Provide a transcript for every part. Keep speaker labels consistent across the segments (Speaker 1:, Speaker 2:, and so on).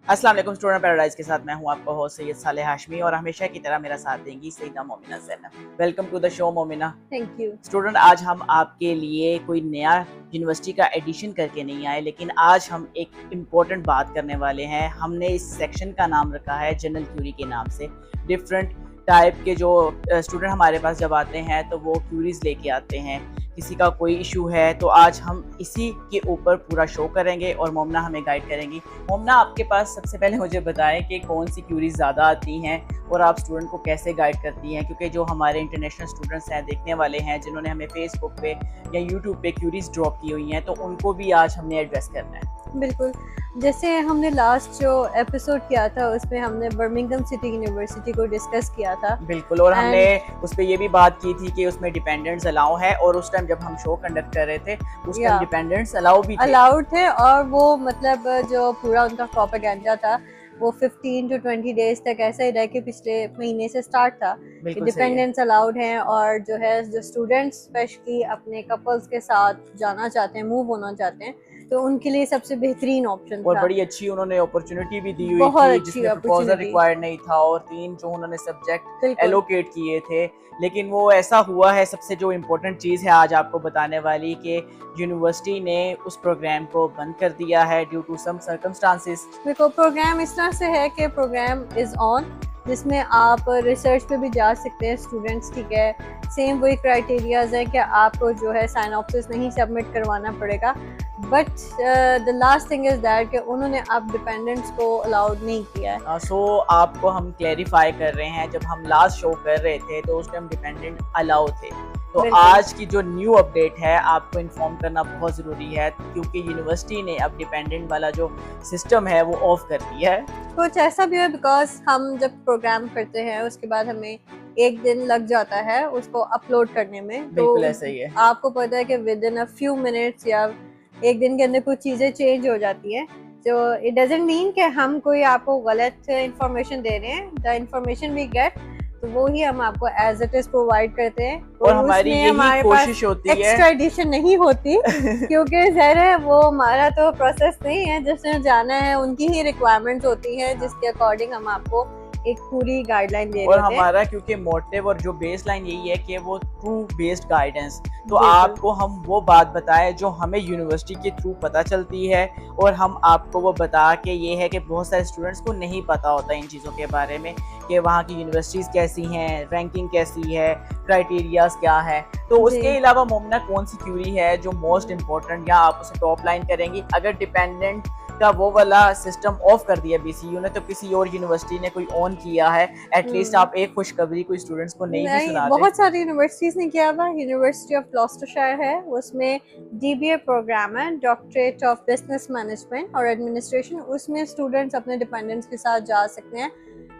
Speaker 1: अस्सलाम वालेकुम student paradise के साथ मैं हूं आपका होस्ट सैयद सालेह हाशमी और हमेशा की तरह मेरा साथ देंगी Saeeda Momina Zainab. Welcome to the show Momina.
Speaker 2: Thank you.
Speaker 1: Student, आज हम आपके लिए कोई नया यूनिवर्सिटी का एडिशन करके नहीं आए, लेकिन आज हम एक इम्पोर्टेंट बात करने वाले हैं। हमने इस सेक्शन का नाम रखा है जनरल क्यूरी के नाम से। डिफरेंट टाइप के जो स्टूडेंट हमारे पास जब आते हैं तो वो क्यूरीज लेके आते हैं, किसी का कोई इशू है, तो आज हम इसी के ऊपर पूरा शो करेंगे और मोमना हमें गाइड करेंगी। मोमना, आपके पास सबसे पहले मुझे बताएं कि कौन सी क्यूरीज ज़्यादा आती हैं और आप स्टूडेंट को कैसे गाइड करती हैं, क्योंकि जो हमारे इंटरनेशनल स्टूडेंट्स हैं, देखने वाले हैं, जिन्होंने हमें फेसबुक पे या यूट्यूब पे क्यूरीज ड्रॉप की हुई हैं, तो उनको भी आज हमने एड्रेस करना है।
Speaker 2: बिल्कुल, जैसे हमने लास्ट जो एपिसोड किया था उसमें हमने बर्मिंघम सिटी यूनिवर्सिटी को डिस्कस किया था।
Speaker 1: बिल्कुल, और हमने उस पर ये भी बात की थी कि उसमें डिपेंडेंट्स अलाउ है, और उस टाइम जब हम शो कंडक्ट कर रहे थे उस टाइम डिपेंडेंट्स अलाउड थे, और वो मतलब जो पूरा उनका प्रोपेगेंडा था वो 15 to 20 डेज तक ऐसा ही रह के पिछले महीने से स्टार्ट था कि डिपेंडेंट्स अलाउड हैं, और जो स्टूडेंट्स स्पेशली अपने कपल्स के साथ जाना चाहते हैं, मूव होना चाहते हैं, तो उनके लिए सबसे बेहतरीन ऑप्शन और
Speaker 2: था।
Speaker 1: बड़ी अच्छी उन्होंने अपॉर्चुनिटी भी दी हुई थी, जिसमें प्रपोजल रिक्वायर्ड नहीं था, और 3 जो उन्होंने सब्जेक्ट एलोकेट किए थे। लेकिन वो ऐसा हुआ है, सबसे जो इम्पोर्टेंट चीज़ है आज आपको बताने वाली, कि यूनिवर्सिटी ने उस प्रोग्राम को बंद कर दिया है ड्यू टू सम सर्कमस्टांसेस।
Speaker 2: देखो, प्रोग्राम इस तरह से है कि प्रोग्राम इज़ ऑन, जिसमें आप रिसर्च पे भी जा सकते हैं स्टूडेंट्स, ठीक है। सेम वही क्राइटेरियाज है कि आपको जो है साइनॉप्सिस नहीं सबमिट करवाना पड़ेगा, but the last thing is that कि उन्होंने अब डिपेंडेंट्स को अलाउड नहीं किया है।
Speaker 1: सो आपको हम क्लैरिफाई कर रहे हैं, जब हम लास्ट शो कर रहे थे तो उस टाइम डिपेंडेंट अलाउ थे, तो आज की जो न्यू अपडेट है आपको इन्फॉर्म करना बहुत ज़रूरी है, क्योंकि यूनिवर्सिटी ने अब डिपेंडेंट वाला जो सिस्टम है वो ऑफ कर दिया है।
Speaker 2: कुछ ऐसा भी है, बिकॉज हम जब प्रोग्राम करते हैं उसके बाद हमें एक दिन लग जाता है उसको अपलोड करने में।
Speaker 1: बिल्कुल ऐसा ही है।
Speaker 2: आपको पता है कि with in a few minutes या एक दिन के अंदर कुछ चीज़ें चेंज हो जाती हैं, तो इट डजंट मीन कि हम कोई आपको गलत इंफॉर्मेशन दे रहे हैं। द इंफॉर्मेशन वी गेट, तो वो ही हम आपको एज इट इज प्रोवाइड करते हैं,
Speaker 1: और हमारी यही कोशिश होती है,
Speaker 2: एक्स्ट्रा एडिशन नहीं होती क्योंकि ज़ाहिर है वो हमारा तो प्रोसेस नहीं है, जिसने जाना है उनकी ही रिक्वायरमेंट्स होती हैं, जिसके अकॉर्डिंग हम आपको एक पूरी गाइडलाइन दे रहे हैं।
Speaker 1: और हमारा क्योंकि मोटिव और जो बेसलाइन यही है कि वो ट्रू बेस्ड गाइडेंस, तो आपको हम वो बात बताएं जो हमें यूनिवर्सिटी के थ्रू पता चलती है, और हम आपको वो बता के ये है कि बहुत सारे स्टूडेंट्स को नहीं पता होता इन चीज़ों के बारे में कि वहाँ की यूनिवर्सिटीज़ कैसी हैं, रैंकिंग कैसी है, क्राइटेरियाज क्या है। तो उसके अलावा मोमना, कौन सी क्यूरी है जो मोस्ट इम्पोर्टेंट, या आप उसे टॉप लाइन करेंगी? अगर डिपेंडेंट का वो वाला सिस्टम ऑफ कर दिया बीसीयू ने, तो किसी और यूनिवर्सिटी ने कोई ऑन किया है, एटलीस्ट आप एक खुशखबरी कोई स्टूडेंट्स को नहीं भी सुना दे।
Speaker 2: बहुत सारी यूनिवर्सिटीज ने किया हुआ। यूनिवर्सिटी ऑफ ग्लॉस्टरशायर है, उसमें डीबीए प्रोग्राम है, डॉक्टरेट ऑफ बिजनेस मैनेजमेंट और एडमिनिस्ट्रेशन, उसमें स्टूडेंट्स अपने डिपेंडेंट्स के साथ जा सकते हैं।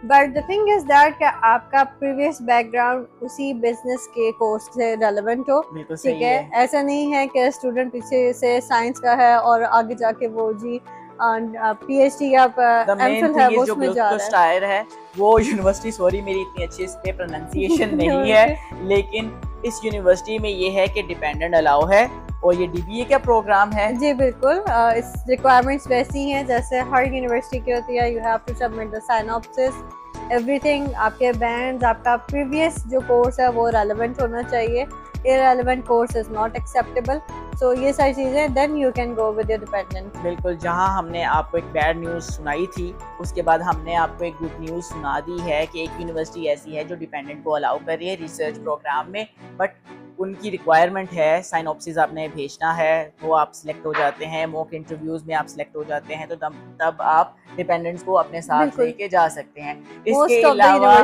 Speaker 2: But the thing is that कि आपका प्रीवियस बैकग्राउंड उसी बिजनेस के कोर्स से रेलेवेंट हो, ठीक है। ऐसा नहीं है कि स्टूडेंट पीछे से साइंस का है और आगे जाके वो जी पीएचडी या एमफिल है वो उसमें जा रहा
Speaker 1: है। वो यूनिवर्सिटी, सॉरी मेरी इतनी अच्छी इस पे प्रोनाउंसिएशन नहीं है, लेकिन इस यूनिवर्सिटी में ये है कि डिपेंडेंट अलाउ है, और ये डीबीए का प्रोग्राम है।
Speaker 2: जी बिल्कुल, इस रिक्वायरमेंट्स वैसी हैं जैसे हर यूनिवर्सिटी की होती है। You have to submit the synopsis, everything, आपके बैंड्स, आपका प्रीवियस जो कोर्स है वो रेलेवेंट होना चाहिए। irrelevant course is not acceptable, so ये सारी चीज़ें, then you can go with your dependent।
Speaker 1: बिल्कुल, जहाँ हमने आपको एक बैड न्यूज़ सुनाई थी, उसके बाद हमने आपको एक गुड न्यूज़ सुना दी है कि एक यूनिवर्सिटी ऐसी है जो डिपेंडेंट को अलाउ कर रही है रिसर्च प्रोग्राम में, बट उनकी रिक्वायरमेंट है साइनॉप्सिस आपने भेजना है, वो आप सिलेक्ट हो जाते हैं, मॉक इंटरव्यूज में आप सिलेक्ट हो जाते हैं, तो तब आप डिपेंडेंट्स को अपने साथ लेके जा सकते हैं। इसके अलावा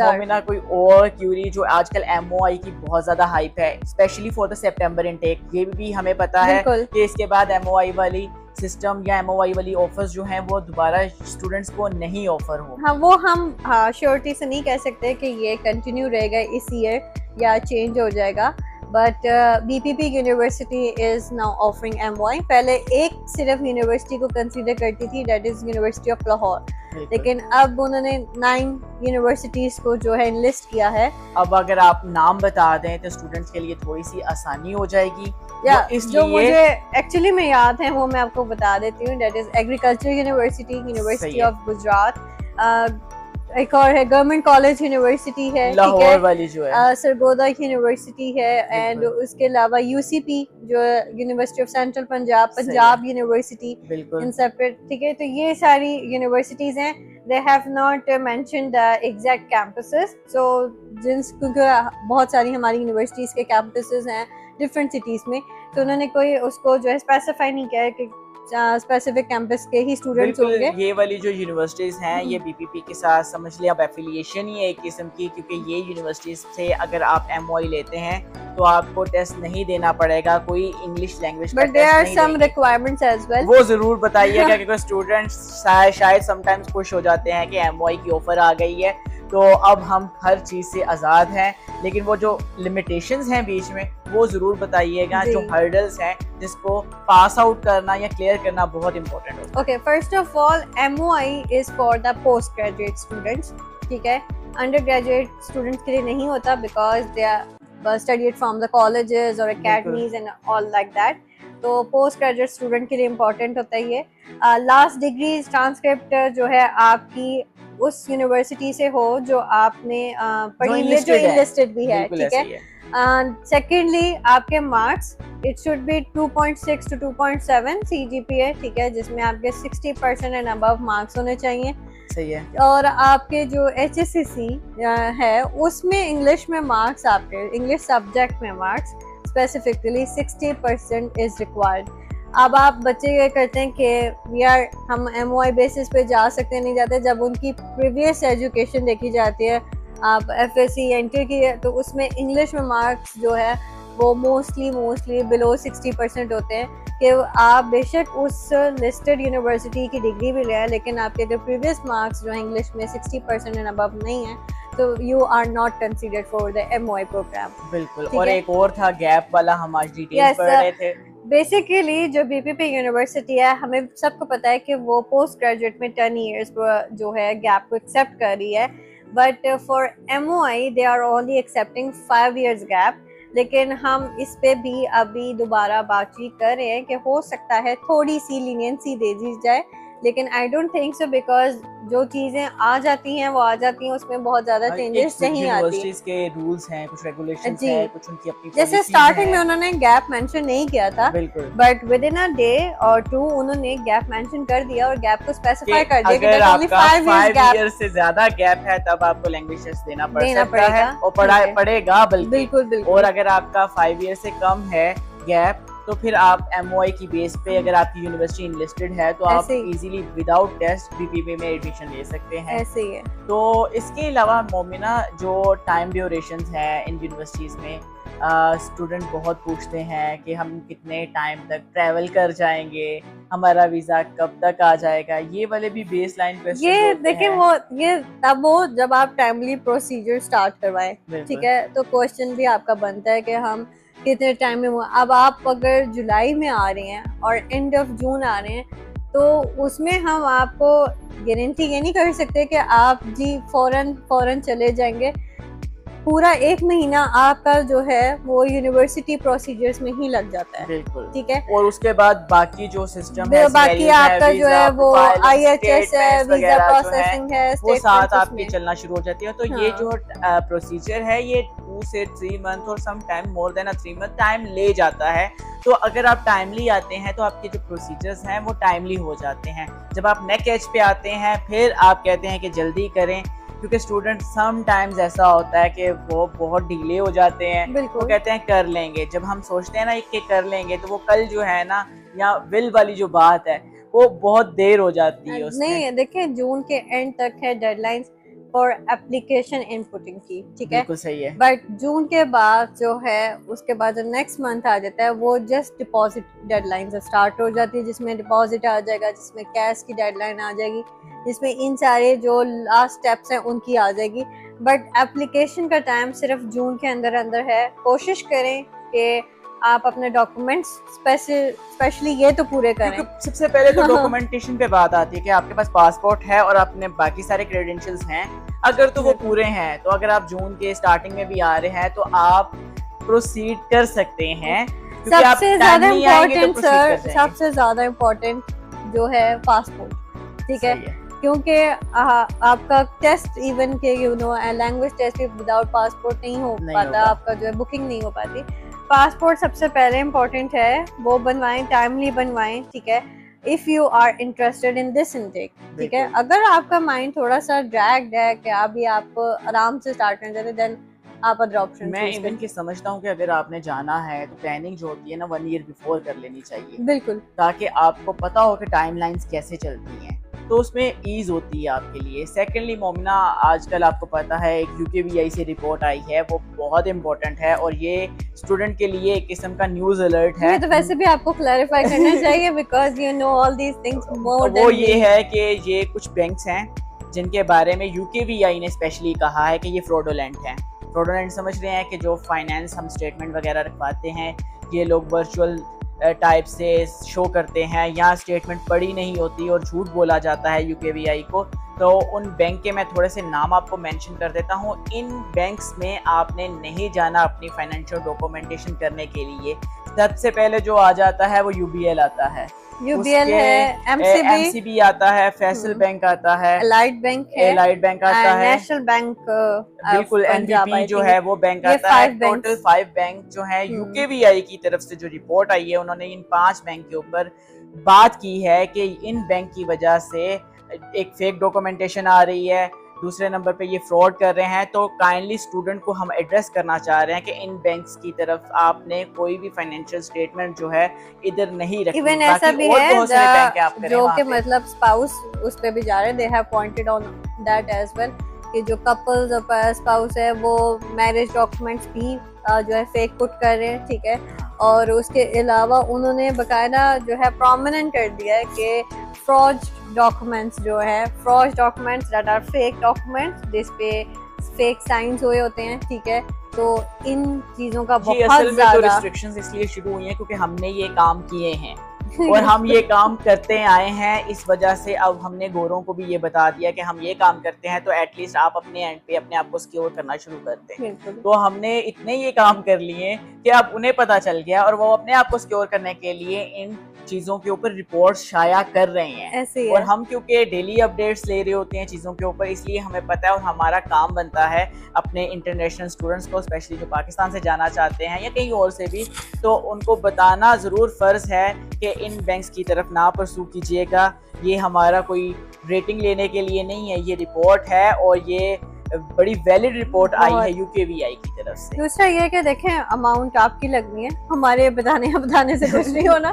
Speaker 1: मोमिना, कोई और क्यूरी जो आजकल एमओआई की बहुत ज़्यादा हाइप है, specially for the September intake, ये भी हमें पता है कि इसके बाद एमओआई वाली सिस्टम या एमओआई वाली ऑफर्स जो हैं वो दोबारा स्टूडेंट्स को नहीं ऑफर हो।
Speaker 2: हाँ, वो हम श्योरिटी से नहीं कह सकते कि ये कंटिन्यू रहेगा इस ईयर या चेंज हो जाएगा, but BPP university is now offering MY। पहले एक सिर्फ यूनिवर्सिटी को कंसीडर करती थी, that is university of Lahore, लेकिन अब उन्होंने 9 यूनिवर्सिटीज को जो है लिस्ट किया है।
Speaker 1: अब अगर आप नाम बता दें तो स्टूडेंट्स के लिए थोड़ी सी आसानी हो जाएगी।
Speaker 2: या जो मुझे एक्चुअली में याद है वो मैं आपको बता देती हूँ, that is agriculture university, university of Gujarat, एक और है गवर्नमेंट कॉलेज यूनिवर्सिटी है,
Speaker 1: लाहौर वाली जो है,
Speaker 2: सरगोदा यूनिवर्सिटी है, एंड उसके अलावा UCP जो university of central Punjab university in separate, ठीक है। तो ये सारी यूनिवर्सिटीज हैं, they have not mentioned the exact campuses, so क्योंकि बहुत सारी हमारी यूनिवर्सिटीज के कैंपसेस हैं डिफरेंट सिटीज में, तो उन्होंने कोई उसको जो है स्पेसिफाई नहीं किया है कि स्पेसिफिक कैंपस के ही स्टूडेंट्स होंगे।
Speaker 1: ये वाली जो यूनिवर्सिटीज हैं ये BPP के साथ समझ लिया अब एफिलिएशन ही है एक किस्म की, क्योंकि ये यूनिवर्सिटीज से अगर आप MOI लेते हैं तो आपको टेस्ट नहीं देना पड़ेगा, कोई इंग्लिश लैंग्वेज का
Speaker 2: but there are some requirements as well,
Speaker 1: वो जरूर बताइएगा क्योंकि स्टूडेंट्स शायद समटाइम्स खुश हो जाते हैं कि MOI की ऑफर आ गई है तो अब हम हर चीज से आजाद हैं, लेकिन वो जो लिमिटेशंस हैं बीच में वो जरूर बताइएगा, जो हर्डल्स हैं जिसको पास आउट करना या क्लियर करना बहुत इंपॉर्टेंट होता है।
Speaker 2: Okay, first of all MOI is for the postgraduate students, ठीक है। अंडर ग्रेजुएट स्टूडेंट्स के लिए नहीं होता because they are studied from the colleges और academies and all like that, तो पोस्ट ग्रेजुएट स्टूडेंट के लिए इम्पोर्टेंट होता है ये। लास्ट डिग्री ट्रांसक्रिप्ट जो है आपकी उस यूनिवर्सिटी से हो जो आपने पढ़ी है, जो इनलिस्टेड भी है, ठीक है। सेकेंडली आपके marks, it should be 2.6 to 2.7 CGPA, ठीक है, जिसमें आपके 60% एंड अबव मार्क्स होने चाहिए।
Speaker 1: सही है।
Speaker 2: और आपके जो HSCC है उसमें इंग्लिश में मार्क्स, आपके इंग्लिश सब्जेक्ट में मार्क्स स्पेसिफिकली 60% इज रिक्वायर्ड। अब आप बच्चे ये करते हैं कि यार हम MOI बेसिस पे जा सकते हैं, नहीं जाते, जब उनकी प्रीवियस एजुकेशन देखी जाती है, आप FSC एंटर की है तो उसमें इंग्लिश में मार्क्स जो है वो मोस्टली बिलो 60% होते हैं, कि आप बेशक उस लिस्टेड यूनिवर्सिटी की डिग्री भी ले आए, लेकिन आपके जो प्रीवियस मार्क्स जो है इंग्लिश में 60% एंड अबव नहीं है तो you are not considered for the MOI program.
Speaker 1: बिल्कुल। और एक और था गैप वाला, हम आज डिटेल पढ़ रहे थे।
Speaker 2: बेसिकली जो BPP यूनिवर्सिटी है, हमें सबको पता है कि वो पोस्ट ग्रेजुएट में 10 इयर्स जो है गैप को एक्सेप्ट कर रही है, but for MOI they are only accepting 5 years gap. लेकिन हम इस पे भी अभी दोबारा बातचीत कर रहे हैं कि हो सकता है थोड़ी सी लीनियंसी दे दी जाए, लेकिन I don't think so, because जो चीजें आ जाती हैं वो आ जाती हैं, उसमें बहुत ज्यादा चेंजेस नहीं आती।
Speaker 1: यूनिवर्सिटीज के रूल्स हैं, कुछ रेगुलेशंस हैं, कुछ उनकी अपनी
Speaker 2: जैसे स्टार्टिंग में उन्होंने गैप मेंशन नहीं किया था, but with in a day और 2 उन्होंने गैप मेंशन कर दिया और गैप को स्पेसिफाई कर दिया कि
Speaker 1: अगर आपका 5 इयर्स से ज्यादा गैप है तब आपको लैंग्वेज टेस्ट देना पड़ सकता है और पड़ेगा बल्कि।
Speaker 2: बिल्कुल।
Speaker 1: और अगर आपका 5 ईयर से कम है गैप तो फिर आप MOI की बेस पे, अगर आपकी यूनिवर्सिटी इनलिस्टेड है तो आप इजीली विदाउट टेस्ट BPP में एडमिशन ले सकते हैं।
Speaker 2: ऐसे ही है।
Speaker 1: तो इसके अलावा मोमिना, जो टाइम ड्यूरेशंस है इन यूनिवर्सिटीज़ में, स्टूडेंट बहुत पूछते हैं कि हम कितने टाइम तक ट्रैवल कर जाएंगे, हमारा वीज़ा कब तक आ जाएगा, ये वाले भी बेस लाइन क्वेश्चन।
Speaker 2: ये देखिए वो ये तब वो जब आप टाइमली प्रोसीजर स्टार्ट करवाएं, ठीक है, तो क्वेश्चन भी आपका बनता है कि हम कितने टाइम में। अब आप अगर जुलाई में आ रहे हैं और एंड ऑफ जून आ रहे हैं तो उसमें हम आपको गारंटी ये नहीं कर सकते कि आप जी फौरन चले जाएंगे। पूरा 1 महीना आपका जो है वो यूनिवर्सिटी प्रोसीजर्स में ही लग जाता है।
Speaker 1: बिल्कुल,
Speaker 2: ठीक है।
Speaker 1: और उसके बाद बाकी जो सिस्टम है,
Speaker 2: बाकी आपका जो है वो IHS है, वीजा प्रोसेसिंग है,
Speaker 1: वो साथ आपकी चलना शुरू हो जाती है। तो ये जो प्रोसीजर है ये 2 से 3 मंथ और some time more than 3 month time ले जाता है। तो अगर आप टाइमली आते हैं तो आपके जो प्रोसीजर्स हैं वो टाइमली हो जाते हैं। जब आप नेक एज पे आते हैं फिर आप कहते हैं कि जल्दी करें, क्योंकि स्टूडेंट सम टाइम्स ऐसा होता है कि वो बहुत डिले हो जाते हैं, वो कहते हैं कर लेंगे। जब हम सोचते हैं ना कि कर लेंगे तो वो कल जो है ना, या विल वाली जो बात है वो बहुत देर हो जाती है उसमें।
Speaker 2: नहीं, देखिए जून के एंड तक है डेडलाइंस फॉर एप्लीकेशन इनपुटिंग की, ठीक है,
Speaker 1: बिल्कुल सही है।
Speaker 2: बट जून के बाद जो है उसके बाद जो नेक्स्ट मंथ आ जाता है वो जस्ट डिपॉजिट डेडलाइन से स्टार्ट हो जाती है, जिसमें डिपॉजिट आ जाएगा, जिसमें कैश की डेडलाइन आ जाएगी, जिसमें इन सारे जो लास्ट स्टेप्स हैं उनकी आ जाएगी। बट एप्लीकेशन का टाइम सिर्फ जून के अंदर है। कोशिश करें कि आप अपने डॉक्यूमेंट्स स्पेशली ये तो पूरे करें।
Speaker 1: क्योंकि सबसे पहले तो डॉक्यूमेंटेशन पे बात आती है कि आपके पास पासपोर्ट है और अपने बाकी सारे क्रेडेंशियल्स हैं, अगर तो वो पूरे हैं, तो अगर आप जून के स्टार्टिंग में भी आ रहे हैं तो आप प्रोसीड कर सकते हैं।
Speaker 2: सबसे ज्यादा इम्पोर्टेंट सर, सबसे ज्यादा इम्पोर्टेंट जो है पासपोर्ट, ठीक है, क्योंकि आपका टेस्ट इवन के लैंग्वेज टेस्ट भी विदाउट पासपोर्ट नहीं हो पाता, आपका जो है बुकिंग नहीं हो पाती। पासपोर्ट सबसे पहले इम्पोर्टेंट है, वो बनवाएं, टाइमली बनवाएं, ठीक है, if you are interested in this intake, ठीक है। अगर आपका माइंड थोड़ा सा ड्रैग्ड है कि अभी आप आराम से स्टार्ट करना चाहते, देन आप अदर ऑप्शन।
Speaker 1: मैं इवन की समझता हूँ कि अगर आपने जाना है तो प्लानिंग जो होती है ना 1 ईयर बिफोर कर लेनी चाहिए,
Speaker 2: बिल्कुल,
Speaker 1: ताकि आपको पता हो कि टाइमलाइंस कैसे चलती हैं, तो उसमें ईज होती है आपके लिए। सेकेंडली मोमिना, आजकल आपको पता है एक UKVI से रिपोर्ट आई है, वो बहुत इंपॉर्टेंट है और ये स्टूडेंट के लिए एक किस्म का न्यूज़ अलर्ट है।
Speaker 2: ये तो वैसे भी आपको क्लैरिफाई करना चाहिए because you know all these things more than.
Speaker 1: वो ये है कि ये कुछ बैंक्स हैं जिनके बारे में UKVI ने स्पेशली कहा है कि ये फ्रॉडोलेंट हैं। फ्रॉडोलेंट समझ रहे हैं कि जो फाइनेंस हम स्टेटमेंट वगैरह रखवाते हैं, ये लोग वर्चुअल टाइप से शो करते हैं, यहाँ स्टेटमेंट पड़ी नहीं होती और झूठ बोला जाता है UKVI को। तो उन बैंक के मैं थोड़े से नाम आपको मेंशन कर देता हूँ। इन बैंक्स में आपने नहीं जाना अपनी फाइनेंशियल डॉक्यूमेंटेशन करने के लिए। सबसे पहले जो आ जाता है वो UBL आता है,
Speaker 2: UBL है,
Speaker 1: MCB आता है, फैसल बैंक आता है,
Speaker 2: एलाइड बैंक है,
Speaker 1: एलाइड बैंक आता है,
Speaker 2: नेशनल बैंक,
Speaker 1: बिल्कुल NBP जो है वो बैंक आता है। टोटल 5 बैंक जो है UKVI की तरफ से जो रिपोर्ट आई है, उन्होंने इन 5 बैंक के ऊपर बात की है कि इन बैंक की वजह से एक फेक डॉक्यूमेंटेशन आ रही है, दूसरे नंबर पे ये फ्रॉड कर रहे हैं। तो काइंडली स्टूडेंट को हम एड्रेस करना चाह रहे हैं कि इन बैंक्स की तरफ आपने कोई भी फाइनेंशियल स्टेटमेंट जो है इधर नहीं रखी।
Speaker 2: इवन ऐसा भी है जो कि मतलब स्पाउस उस पे भी जा रहे हैं, they have pointed on that as well, कि जो कपल्स और स्पाउस है वो मैरिज डॉक्यूमेंट्स भी जो है फेक पुट कर रहे हैं, ठीक है। और उसके अलावा उन्होंने बकायदा जो है प्रोमिनेंट कर दिया है कि फ्रॉड डॉक्यूमेंट्स जो है, fraud documents that are fake documents जिस पे फेक साइंस हुए होते हैं, ठीक है। तो इन चीजों का बहुत ज्यादा
Speaker 1: रिस्ट्रिक्शंस इसलिए शुरू हुई हैं क्योंकि हमने ये काम किए हैं और हम ये काम करते आए हैं। इस वजह से अब हमने गोरों को भी ये बता दिया कि हम ये काम करते हैं, तो एटलीस्ट आप अपने एंड पे अपने आप को सिक्योर करना शुरू करते हैं। तो हमने इतने ये काम कर लिए कि अब उन्हें पता चल गया और वो अपने आप को सिक्योर करने के लिए इन चीजों के ऊपर रिपोर्ट्स शाया कर रहे हैं।
Speaker 2: ऐसे
Speaker 1: और हम क्योंकि डेली अपडेट्स ले रहे होते हैं चीजों के ऊपर, इसलिए हमें पता है और हमारा काम बनता है अपने इंटरनेशनल स्टूडेंट्स को, स्पेशली जो पाकिस्तान से जाना चाहते हैं या कहीं और से भी, तो उनको बताना ज़रूर फ़र्ज़ है कि इन बैंक्स की तरफ ना परसू कीजिएगा। ये हमारा कोई रेटिंग लेने के लिए नहीं है, ये रिपोर्ट है और ये बड़ी वैलिड रिपोर्ट आई है UKVI की तरफ से।
Speaker 2: दूसरा ये कि देखें, अमाउंट आपकी लगनी है, हमारे बताने से कुछ नहीं होना।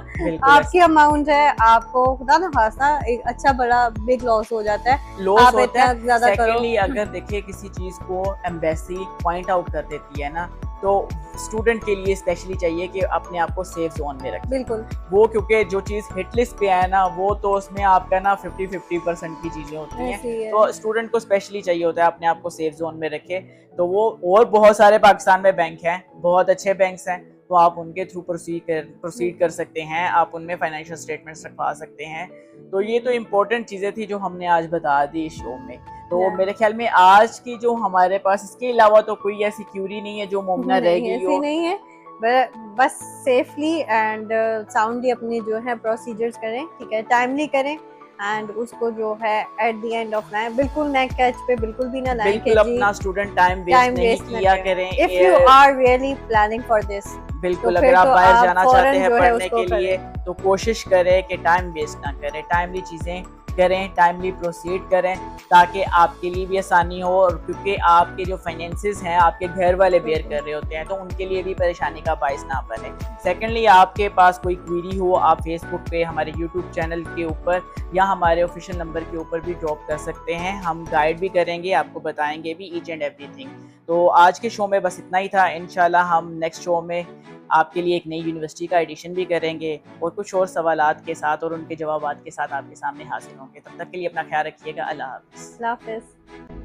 Speaker 2: आपकी अमाउंट है, आपको खुदा ना खास्ता एक अच्छा बड़ा बिग लॉस हो जाता है,
Speaker 1: लॉस होता है। सेकेंडली अगर देखिए किसी चीज को एम्बेसी पॉइंट आउट कर देती है ना, तो स्टूडेंट के लिए स्पेशली चाहिए कि अपने आप को सेफ जोन में रखें।
Speaker 2: बिल्कुल,
Speaker 1: वो क्योंकि जो चीज़ हिट लिस्ट पे है ना, वो तो उसमें आपका ना 50-50% की चीज़ें होती हैं, तो स्टूडेंट को स्पेशली चाहिए होता है अपने आप को सेफ जोन में रखे। तो वो और बहुत सारे पाकिस्तान में बैंक हैं, बहुत अच्छे बैंक्स हैं, तो आप उनके थ्रू प्रोसीड कर सकते हैं, आप उनमें फाइनेंशियल स्टेटमेंट्स रखवा सकते हैं। तो ये तो इम्पोर्टेंट चीज़ें थी जो हमने आज बता दी इस शो में। तो मेरे ख्याल में आज की जो हमारे पास इसके अलावा तो कोई ऐसी क्यूरी नहीं है जो मोमिना रहेगी।
Speaker 2: ऐसी नहीं है, बस सेफली एंड साउंडली अपनी जो है प्रोसीजर्स करें, ठीक है, टाइमली करें एंड उसको जो है at the end of line बिल्कुल नेक कैच पे बिल्कुल भी ना लाएं,
Speaker 1: बिल्कुल अपना स्टूडेंट टाइम वेस्ट नहीं किया करें।
Speaker 2: If you are really planning for this,
Speaker 1: बिल्कुल अगर आप बाहर जाना चाहते हैं पढ़ने के लिए, तो कोशिश करें कि टाइम वेस्ट ना करें, टाइमली चीजें करें, टाइमली प्रोसीड करें, ताकि आपके लिए भी आसानी हो। और क्योंकि आपके जो फाइनेंसेस हैं आपके घर वाले बेयर कर रहे होते हैं, तो उनके लिए भी परेशानी का बाइस ना बने। सेकेंडली, आपके पास कोई क्वेरी हो, आप फेसबुक पे हमारे यूट्यूब चैनल के ऊपर या हमारे ऑफिशियल नंबर के ऊपर भी ड्रॉप कर सकते हैं, हम गाइड भी करेंगे, आपको बताएंगे भी ईच एंड एवरीथिंग। तो आज के शो में बस इतना ही था। इंशाल्लाह हम नेक्स्ट शो में आपके लिए एक नई यूनिवर्सिटी का एडिशन भी करेंगे और कुछ और सवालात के साथ और उनके जवाबात के साथ आपके सामने हाजिर होंगे। तब तक के लिए अपना ख्याल रखिएगा। अल्लाह हाफ़िज़।